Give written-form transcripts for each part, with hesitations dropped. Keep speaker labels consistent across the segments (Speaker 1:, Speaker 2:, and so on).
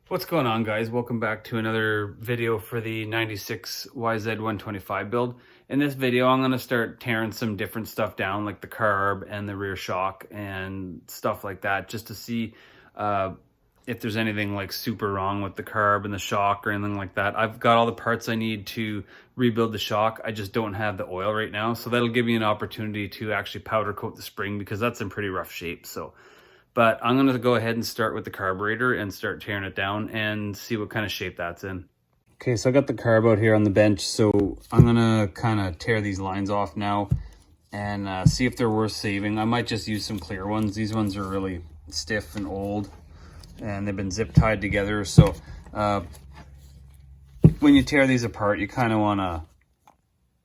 Speaker 1: What's going on, guys? Welcome back to another video for the 96 YZ125 build. In this video, I'm going to start tearing some different stuff down, like the carb and the rear shock and stuff like that, just to see if there's anything like super wrong with the carb and the shock or anything like that. I've got all the parts I need to rebuild the shock. I just don't have the oil right now, so that'll give me an opportunity to actually powder coat the spring because that's in pretty rough shape. But I'm going to go ahead and start with the carburetor and start tearing it down and see what kind of shape that's in. Okay, so I got the carb out here on the bench, so I'm going to kind of tear these lines off now and see if they're worth saving. I might just use some clear ones. These ones are really stiff and old, and they've been zip tied together. So when you tear these apart, you kind of want to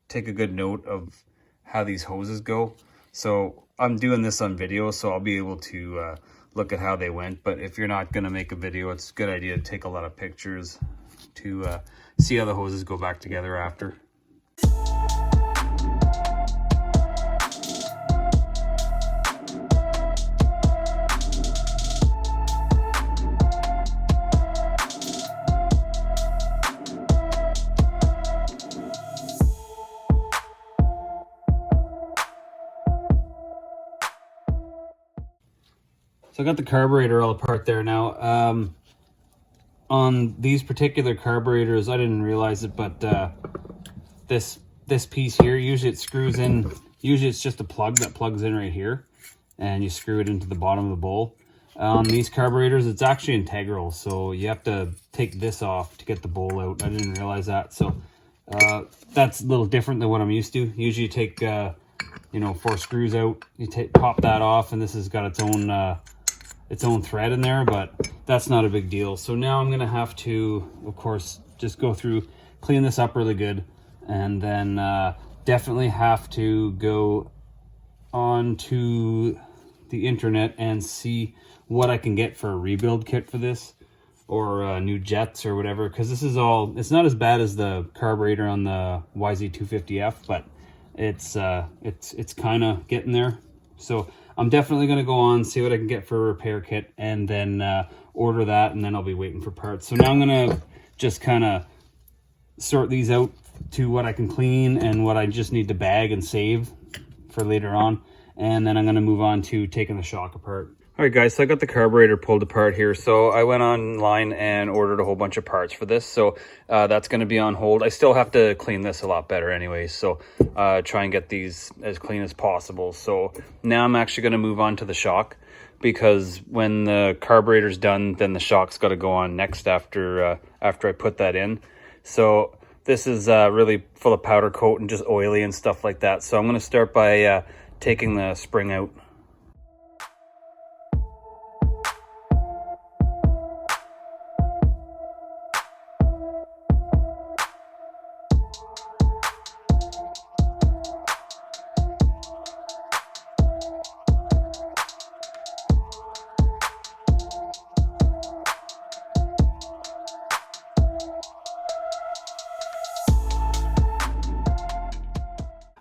Speaker 1: take a good note of how these hoses go. So I'm doing this on video, so I'll be able to look at how they went. But if you're not going to make a video, it's a good idea to take a lot of pictures to see how the hoses go back together after. So I got the carburetor all apart there now. On these particular carburetors, I didn't realize it, but this piece here, usually it screws in, usually it's just a plug that plugs in right here, and you screw it into the bottom of the bowl. On these carburetors, it's actually integral, so you have to take this off to get the bowl out. I didn't realize that, so that's a little different than what I'm used to. Usually you take, 4 screws out, you pop that off, and this has got its own thread in there, but that's not a big deal. So now I'm gonna have to, of course, just go through, clean this up really good, and then definitely have to go on to the internet and see what I can get for a rebuild kit for this, or new jets or whatever, because this is all, it's not as bad as the carburetor on the YZ125F, but it's kind of getting there. So I'm definitely going to go on, see what I can get for a repair kit, and then order that, and then I'll be waiting for parts. So now I'm going to just kind of sort these out to what I can clean and what I just need to bag and save for later on. And then I'm going to move on to taking the shock apart. All right, guys, so I got the carburetor pulled apart here. So I went online and ordered a whole bunch of parts for this. So that's going to be on hold. I still have to clean this a lot better anyway. So try and get these as clean as possible. So now I'm actually going to move on to the shock, because when the carburetor's done, then the shock's got to go on next after I put that in. So this is really full of powder coat and just oily and stuff like that. So I'm going to start by taking the spring out.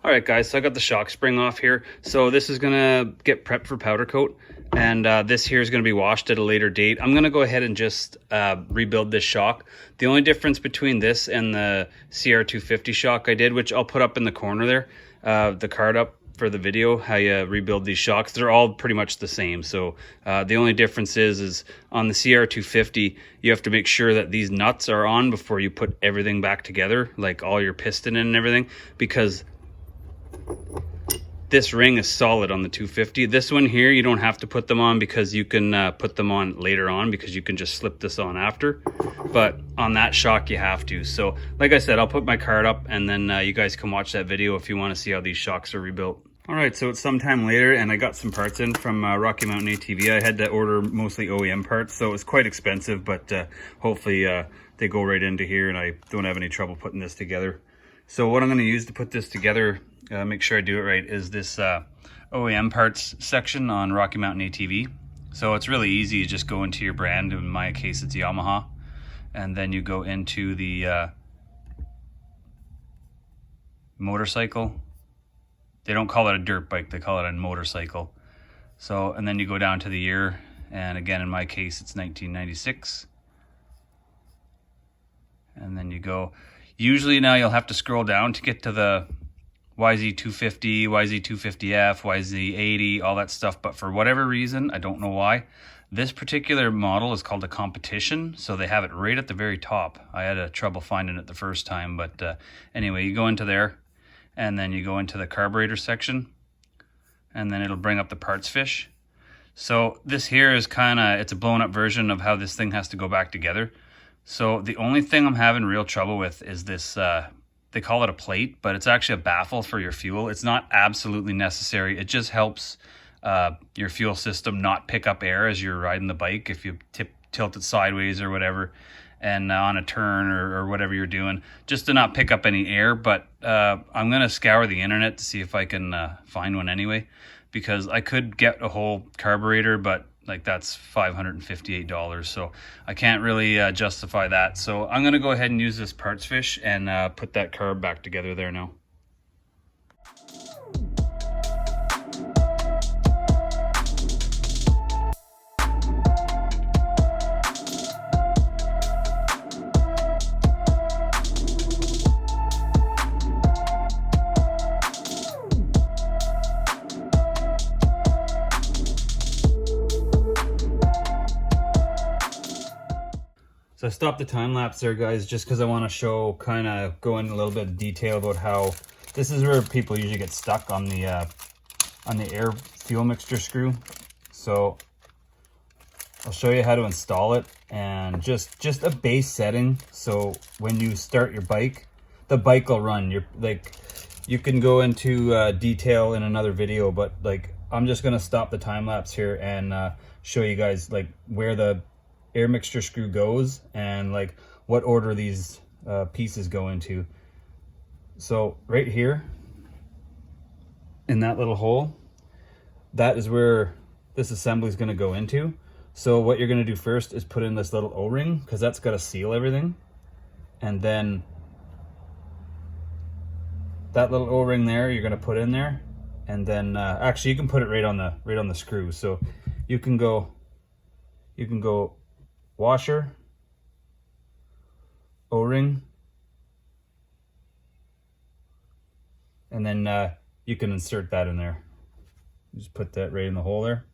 Speaker 1: All right, guys, so I got the shock spring off here. So this is gonna get prepped for powder coat, and this here is gonna be washed at a later date. I'm gonna go ahead and just rebuild this shock. The only difference between this and the CR250 shock I did, which I'll put up in the corner there, the card up for the video, how you rebuild these shocks, they're all pretty much the same. So the only difference is on the CR250, you have to make sure that these nuts are on before you put everything back together, like all your piston and everything, because this ring is solid on the 250. This one here, you don't have to put them on, because you can put them on later on, because you can just slip this on after. But on that shock, you have to. So like I said, I'll put my card up, and then you guys can watch that video if you want to see how these shocks are rebuilt. All right, so it's sometime later, and I got some parts in from Rocky Mountain ATV. I had to order mostly OEM parts, so it was quite expensive, but hopefully they go right into here, and I don't have any trouble putting this together. So what I'm going to use to put this together, make sure I do it right, is this OEM parts section on Rocky Mountain ATV. So it's really easy. You just go into your brand. In my case, it's Yamaha. And then you go into the motorcycle. They don't call it a dirt bike, they call it a motorcycle. So, and then you go down to the year, and again, in my case, it's 1996. and then you go. Usually now you'll have to scroll down to get to the YZ250, YZ250F, YZ80, all that stuff. But for whatever reason, I don't know why, this particular model is called a competition. So they have it right at the very top. I had trouble finding it the first time. But anyway, you go into there and then you go into the carburetor section and then it'll bring up the parts fiche. So this here is it's a blown up version of how this thing has to go back together. So the only thing I'm having real trouble with is this, they call it a plate, but it's actually a baffle for your fuel. It's not absolutely necessary. It just helps your fuel system not pick up air as you're riding the bike if you tilt it sideways or whatever, and on a turn or whatever you're doing, just to not pick up any air. But I'm going to scour the internet to see if I can find one anyway, because I could get a whole carburetor, but like that's $558, so I can't really justify that. So I'm going to go ahead and use this parts fiche and put that carb back together there now. So I stopped the time lapse there, guys, just because I want to show, go into a little bit of detail about how this is where people usually get stuck on the air fuel mixture screw. So I'll show you how to install it, and just a base setting. So when you start your bike, the bike will run. You can go into detail in another video, but like I'm just gonna stop the time lapse here and show you guys like where the air mixture screw goes and like what order these pieces go into. So right here in that little hole, that is where this assembly is going to go into. So what you're going to do first is put in this little O-ring, because that's got to seal everything, and then that little O-ring there you're going to put in there, and then actually you can put it right on the screw. So you can go washer, O-ring, and then you can insert that in there. Just put that right in the hole there.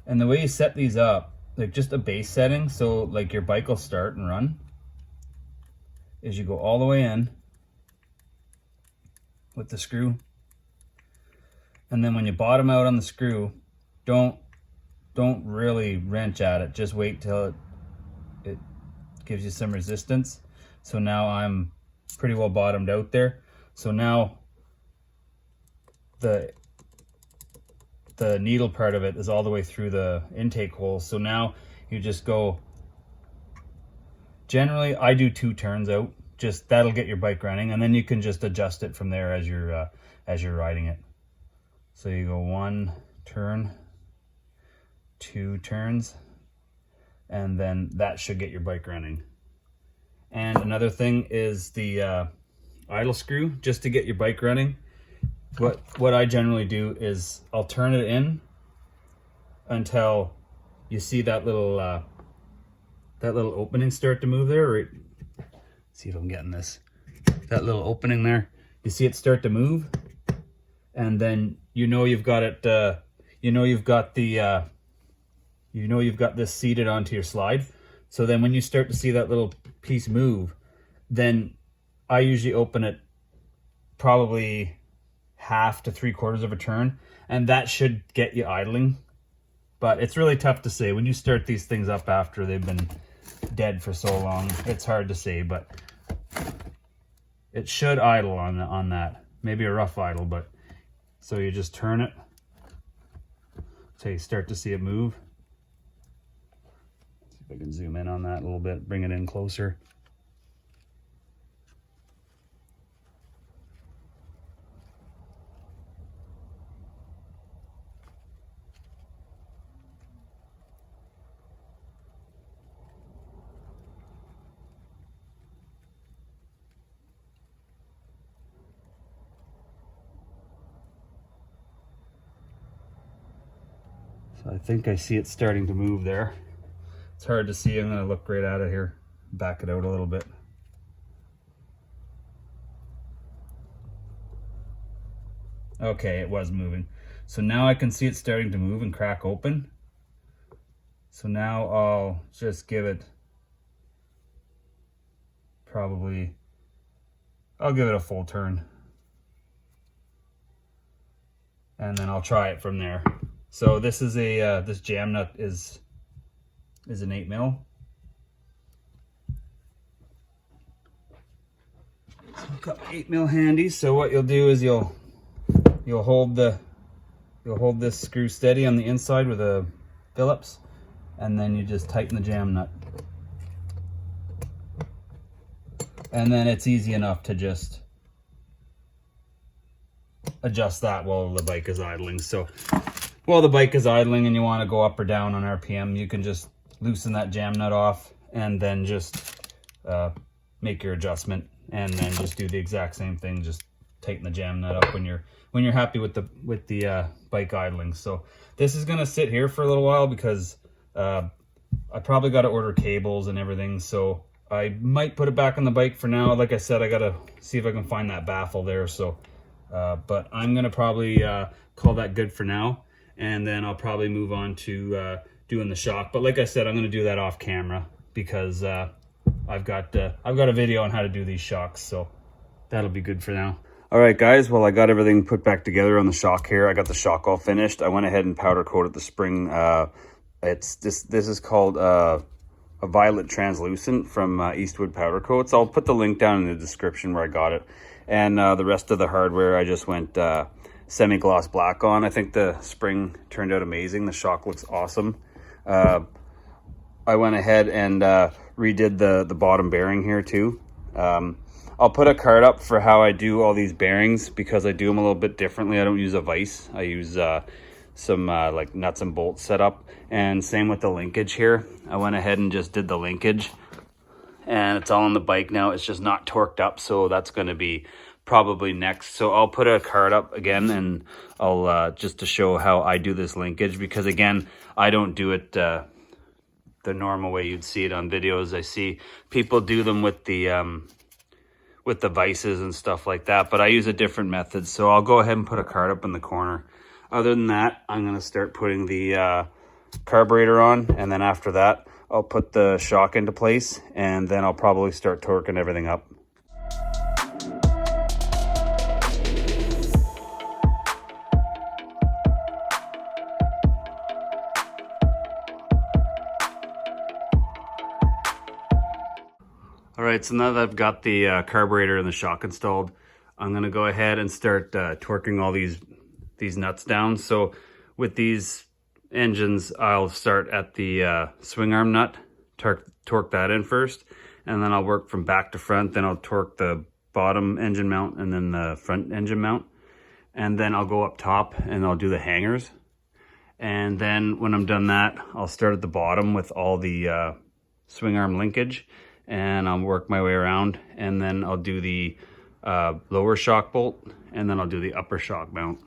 Speaker 1: And the way you set these up, like just a base setting, so like your bike will start and run, is you go all the way in with the screw, and then when you bottom out on the screw, don't really wrench at it. Just wait till it gives you some resistance. So now I'm pretty well bottomed out there. So now the needle part of it is all the way through the intake hole. So now you just go, generally I do 2 turns out, just that'll get your bike running, and then you can just adjust it from there as you're riding it. So you go 1 turn, 2 turns, and then that should get your bike running. And another thing is the idle screw, just to get your bike running. What I generally do is I'll turn it in until you see that little opening start to move there. Right, see if I'm getting this. That little opening there, you see it start to move, and then you know you've got it. You've got this seated onto your slide. So then when you start to see that little piece move, then I usually open it probably 1/2 to 3/4 of a turn, and that should get you idling. But it's really tough to say when you start these things up after they've been dead for so long. It's hard to say, but it should idle on that. Maybe a rough idle, but so you just turn it so you start to see it move. See if I can zoom in on that a little bit, bring it in closer. So I think I see it starting to move there. It's hard to see. I'm going to look right at it here. back it out a little bit. Okay, it was moving. So now I can see it starting to move and crack open. So now I'll just give it I'll give it a full turn. And then I'll try it from there. So this is this jam nut is an 8mm. So I've got 8mm handy. So what you'll do is you'll hold this screw steady on the inside with a Phillips, and then you just tighten the jam nut. And then it's easy enough to just adjust that while the bike is idling. So while the bike is idling and you want to go up or down on RPM, you can just loosen that jam nut off and then just make your adjustment, and then just do the exact same thing. Just tighten the jam nut up when you're happy with the bike idling. So this is gonna sit here for a little while because I probably got to order cables and everything. So I might put it back on the bike for now. Like I said, I gotta see if I can find that baffle there. So but I'm gonna probably call that good for now, and then I'll probably move on to doing the shock. But like I said, I'm gonna do that off camera because I've got a video on how to do these shocks, so that'll be good for now. All right, guys. Well, I got everything put back together on the shock here. I got the shock all finished. I went ahead and powder coated the spring. This is called a violet translucent from Eastwood Powder Coats. I'll put the link down in the description where I got it. And the rest of the hardware, I just went semi-gloss black on. I think the spring turned out amazing. The shock looks awesome. I went ahead and redid the bottom bearing here too. I'll put a card up for how I do all these bearings because I do them a little bit differently. I don't use a vise. I use some like nuts and bolts set up, and same with the linkage here. I went ahead and just did the linkage, and it's all on the bike now. It's just not torqued up, so that's going to be probably next. So I'll put a card up again, and I'll just to show how I do this linkage, because again, I don't do it the normal way you'd see it on videos. I see people do them with the vices and stuff like that, but I use a different method. So I'll go ahead and put a card up in the corner. Other than that, I'm going to start putting the carburetor on, and then after that, I'll put the shock into place, and then I'll probably start torquing everything up. All right, so now that I've got the carburetor and the shock installed, I'm going to go ahead and start torquing all these nuts down. So with these engines, I'll start at the swing arm nut, torque that in first, and then I'll work from back to front. Then I'll torque the bottom engine mount and then the front engine mount. And then I'll go up top and I'll do the hangers. And then when I'm done that, I'll start at the bottom with all the swing arm linkage, and I'll work my way around, and then I'll do the lower shock bolt, and then I'll do the upper shock mount.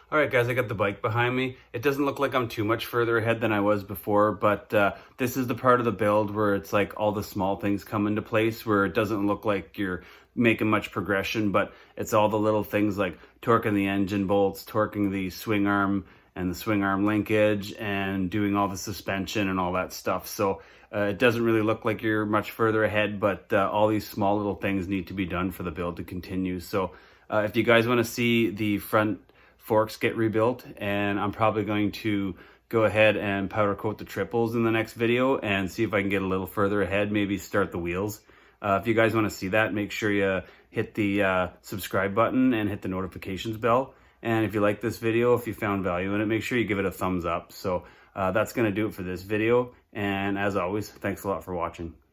Speaker 1: All right, guys, I got the bike behind me. It doesn't look like I'm too much further ahead than I was before, but this is the part of the build where it's like all the small things come into place, where it doesn't look like you're making much progression, but it's all the little things like torquing the engine bolts, torquing the swing arm, and the swing arm linkage and doing all the suspension and all that stuff. So it doesn't really look like you're much further ahead, but all these small little things need to be done for the build to continue. So if you guys want to see the front forks get rebuilt, and I'm probably going to go ahead and powder coat the triples in the next video and see if I can get a little further ahead, maybe start the wheels. If you guys want to see that, make sure you hit the subscribe button and hit the notifications bell. And if you like this video, if you found value in it, make sure you give it a thumbs up. So that's going to do it for this video. And as always, thanks a lot for watching.